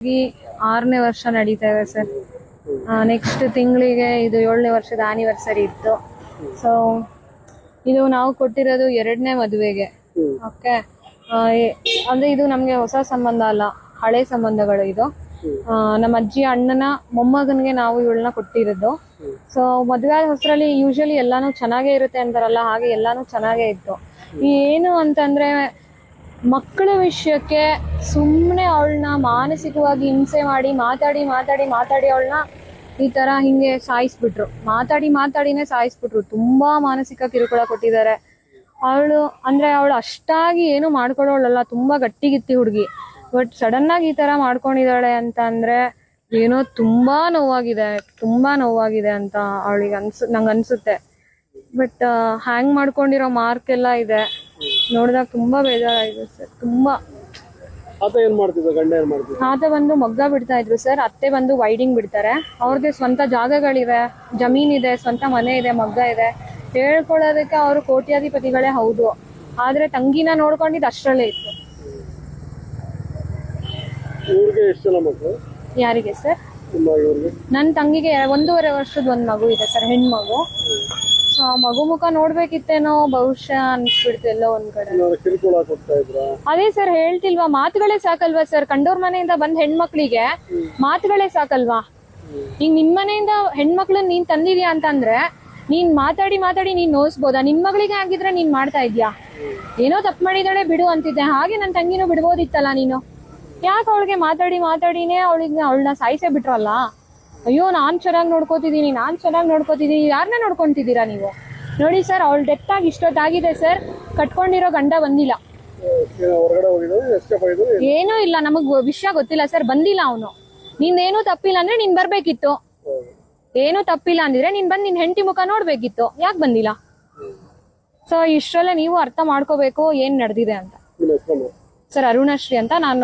6ನೇ ವರ್ಷ ನಡೀತಾ ಇದೆ ಸರ್. ನೆಕ್ಸ್ಟ್ ತಿಂಗಳಿಗೆ ಇದು 7ನೇ ವರ್ಷದ ಆನಿವರ್ಸರಿ ಇತ್ತು. ಸೊ ಇದು ನಾವು ಕೊಟ್ಟಿರೋದು 2ನೇ ಮದುವೆಗೆ. ಓಕೆ, ಅಂದ್ರೆ ಇದು ನಮ್ಗೆ ಹೊಸ ಸಂಬಂಧ ಅಲ್ಲ, ಹಳೆ ಸಂಬಂಧಗಳು ಇದು. ನಮ್ಮ ಅಜ್ಜಿ ಅಣ್ಣನ ಮೊಮ್ಮಗನ್ಗೆ ನಾವು ಇವಳನ್ನ ಕೊಟ್ಟಿರೋದು. ಸೊ ಮದುವೆ ಹೊಸರಲ್ಲಿ ಯೂಶಲಿ ಎಲ್ಲಾನು ಚೆನ್ನಾಗೇ ಇರುತ್ತೆ ಅಂತಾರಲ್ಲ, ಹಾಗೆ ಎಲ್ಲಾನು ಚೆನ್ನಾಗೇ ಇತ್ತು. ಏನು ಅಂತಂದ್ರೆ ಮಕ್ಕಳ ವಿಷಯಕ್ಕೆ ಸುಮ್ಮನೆ ಅವಳನ್ನ ಮಾನಸಿಕವಾಗಿ ಹಿಂಸೆ ಮಾಡಿ ಮಾತಾಡಿ ಅವಳನ್ನ ಈ ತರ ಹಿಂಗೆ ಸಾಯಿಸ್ಬಿಟ್ರು. ಮಾತಾಡಿನೇ ಸಾಯಿಸ್ಬಿಟ್ರು. ತುಂಬಾ ಮಾನಸಿಕ ಕಿರುಕುಳ ಕೊಟ್ಟಿದ್ದಾರೆ. ಅವಳು ಅಷ್ಟಾಗಿ ಏನು ಮಾಡ್ಕೊಳ್ಳೋಳಲ್ಲ, ತುಂಬಾ ಗಟ್ಟಿಗಿತ್ತಿ ಹುಡುಗಿ. ಬಟ್ ಸಡನ್ ಆಗಿ ಈ ತರ ಮಾಡ್ಕೊಂಡಿದ್ದಾಳೆ ಅಂತ ಅಂದ್ರೆ ಏನೋ ತುಂಬಾ ನೋವಾಗಿದೆ ಅಂತ ಅವಳಿಗೆ ನಂಗೆ ಅನ್ಸುತ್ತೆ. ಬಟ್ ಹ್ಯಾಂಗ್ ಮಾಡ್ಕೊಂಡಿರೋ ಮಾರ್ಕ್ ಎಲ್ಲ ಇದೆ ನೋಡಿದಾಗ ತುಂಬಾ ಬೇಜಾರಾಗಿದೆ ಸರ್. ತುಂಬಾ ಆತ ಬಂದು ಮಗ್ಗ ಬಿಡ್ತಾ ಇದ್ರು ಸರ್, ಅತ್ತೆ ಬಂದು ವೈಡಿಂಗ್ ಬಿಡ್ತಾರೆ. ಅವ್ರಿಗೆ ಸ್ವಂತ ಜಾಗಗಳಿವೆ, ಜಮೀನಿದೆ, ಸ್ವಂತ ಮನೆ ಇದೆ, ಮಗ್ಗ ಇದೆ. ಹೇಳ್ಕೊಳ್ಳೋದಕ್ಕೆ ಅವರು ಕೋಟ್ಯಾಧಿಪತಿಗಳೇ ಹೌದು, ಆದ್ರೆ ತಂಗಿನ ನೋಡ್ಕೊಂಡಿದ್ದು ಅಷ್ಟರಲ್ಲೇ ಇತ್ತು. ಯಾರಿಗೆ ಸರ್? ನನ್ನ ತಂಗಿಗೆ 1.5 ವರ್ಷದ ಒಂದ್ ಮಗು ಇದೆ ಸರ್, ಹೆಣ್ಮಗು. ಸೊ ಆ ಮಗು ಮುಖ ನೋಡ್ಬೇಕಿತ್ತೇನೋ ಬಹುಶಃ ಅನ್ಸ್ಬಿಡ್ತು ಎಲ್ಲೋ ಒಂದ್ ಕಡೆ. ಅದೇ ಸರ್ ಹೇಳ್ತಿಲ್ವಾ, ಮಾತುಗಳೇ ಸಾಕಲ್ವಾ ಸರ್? ಕಂಡೋರ್ ಮನೆಯಿಂದ ಬಂದ್ ಹೆಣ್ಮಕ್ಳಿಗೆ ಮಾತುಗಳೇ ಸಾಕಲ್ವಾ? ಈಗ ನಿಮ್ ಮನೆಯಿಂದ ಹೆಣ್ಮಕ್ಳನ್ನ ನೀನ್ ತಂದಿದ್ಯಾ ಅಂತಂದ್ರೆ ನೀನ್ ಮಾತಾಡಿ ನೀನ್ ನೋಯಿಸ್ಬೋದಾ? ನಿಮ್ ಮಗಳಿಗೆ ಆಗಿದ್ರೆ ನೀನ್ ಮಾಡ್ತಾ ಇದ್ಯಾ? ಏನೋ ತಪ್ಪು ಮಾಡಿದಾಳೆ ಬಿಡು ಅಂತಿದ್ದೆ, ಹಾಗೆ ನನ್ ತಂಗಿನೂ ಬಿಡ್ಬೋದಿತ್ತಲ್ಲ ನೀನು. ಯಾಕೆ ಅವಳಿಗೆ ಮಾತಾಡಿನೇ ಅವಳನ್ನ ಸಾಯಿಸೇ ಬಿಟ್ರಲ್ಲ? ಅಯ್ಯೋ ನಾನ್ ಚೆನ್ನಾಗಿ ನೋಡ್ಕೋತಿದೀನಿ, ಯಾರನ್ನ ನೋಡ್ಕೊಂತಿದ್ದೀರಾ ನೀವು? ನೋಡಿ ಸರ್, ಅವಳು ಡೆತ್ ಆಗಿ ಇಷ್ಟೊತ್ತಾಗಿದೆ ಸರ್, ಕಟ್ಕೊಂಡಿರೋ ಗಂಡ ಬಂದಿಲ್ಲ. ಏನೂ ಇಲ್ಲ, ನಮಗ್ ವಿಷಯ ಗೊತ್ತಿಲ್ಲ ಸರ್, ಬಂದಿಲ್ಲ ಅವನು. ನಿಂದೇನು ತಪ್ಪಿಲ್ಲ ಅಂದ್ರೆ ನೀನ್ ಬರ್ಬೇಕಿತ್ತು. ಏನು ತಪ್ಪಿಲ್ಲ ಅಂದಿದ್ರೆ ನೀನ್ ಬಂದ್ ನಿನ್ ಹೆಂಡತಿ ಮುಖ ನೋಡ್ಬೇಕಿತ್ತು, ಯಾಕೆ ಬಂದಿಲ್ಲ? ಸೊ ಇಷ್ಟರಲ್ಲೇ ನೀವು ಅರ್ಥ ಮಾಡ್ಕೋಬೇಕು ಏನ್ ನಡೆದಿದೆ ಅಂತ. ಸರ್ ಅರುಣಶ್ರೀ ಅಂತ, ನಾನು